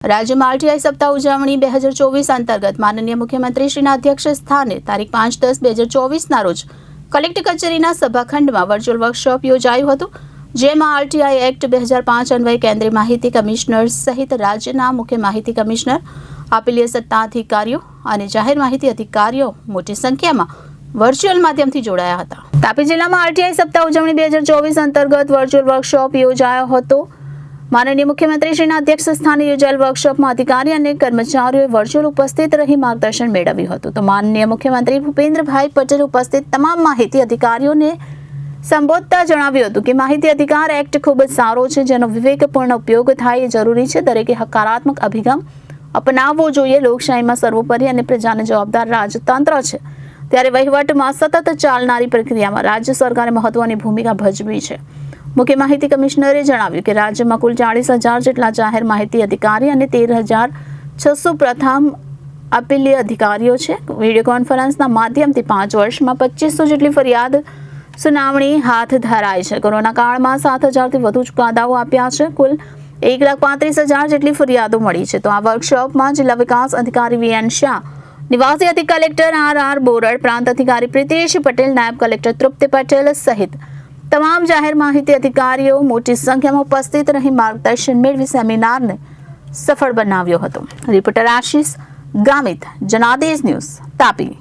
રાજ્યમાં આરટીઆઈ સપ્તાહ ઉજવણી 2024 અંતર્ગત માનનીય મુખ્યમંત્રીશ્રીના અધ્યક્ષ સ્થાને તારીખ 5-10-2024ના રોજ કલેક્ટર કચેરીના સભાખંડમાં વર્ચ્યુઅલ વર્કશોપ યોજાયું હતું, જેમાં આરટીઆઈ એક્ટ 2005 અન્વયે કેન્દ્રીય માહિતી કમિશનર સહિત રાજ્યના મુખ્ય માહિતી કમિશનર, આપેલીય સત્તા અધિકારીઓ અને જાહેર માહિતી અધિકારીઓ મોટી સંખ્યામાં વર્ચ્યુઅલ માધ્યમથી જોડાયા હતા। તાપી જિલ્લામાં આરટીઆઈ સપ્તાહ ઉજવણી 2024 અંતર્ગત વર્ચ્યુઅલ વર્કશોપ યોજાયો હતો। માનનીય મુખ્યમંત્રીશ્રીના અધ્યક્ષ સ્થાને યોજાયેલ વર્કશોપમાં અધિકારી અને કર્મચારીઓએ વર્ચ્યુઅલ ઉપસ્થિત રહી માર્ગદર્શન મેળવ્યું હતું। તો માનનીય મુખ્યમંત્રી ભૂપેન્દ્રભાઈ પટેલ ઉપસ્થિત તમામ માહિતી અધિકારીઓને સંબોધતા જણાવ્યું હતું કે માહિતી અધિકાર એક્ટ ખૂબ જ સારો છે, જેનો વિવેકપૂર્ણ ઉપયોગ થાય એ જરૂરી છે। દરેકે હકારાત્મક અભિગમ અપનાવવો જોઈએ। લોકશાહીમાં સર્વોપરી અને પ્રજાને જવાબદાર રાજતંત્ર છે, ત્યારે વહીવટમાં સતત ચાલનારી પ્રક્રિયામાં રાજ્ય સરકારે મહત્વની ભૂમિકા ભજવી છે। મુખ્ય માહિતી કમિશનરે જણાવ્યું કે રાજ્યમાં કુલ 40,000 જેટલા જાહેર માહિતી અધિકારી અને 13,600 પ્રથમ અપીલીય અધિકારીઓ છે। વિડીયો કોન્ફરન્સના માધ્યમથી 5 વર્ષમાં 2500 જેટલી ફરિયાદ સુનાવણી હાથ ધરાઈ છે। કોરોના કાળમાં 7,000થી વધુ ચુકાદાઓ આપ્યા છે। કુલ 1,35,000 જેટલી ફરિયાદો મળી છે। તો આ વર્કશોપમાં જિલ્લા વિકાસ અધિકારી વીએન શાહ, નિવાસી અધિક કલેક્ટર આર બોરડ, પ્રાંત અધિકારી પ્રિતેશ પટેલ, નાયબ કલેક્ટર તૃપ્તિ પટેલ સહિત તમામ જાહેર માહિતી અધિકારીઓ મોટી સંખ્યામાં ઉપસ્થિત રહી માર્ગદર્શન મેળવી સેમિનારને સફળ બનાવ્યો હતો। રિપોર્ટર આશીષ ગામિત, જનાદેશ ન્યૂઝ, તાપી।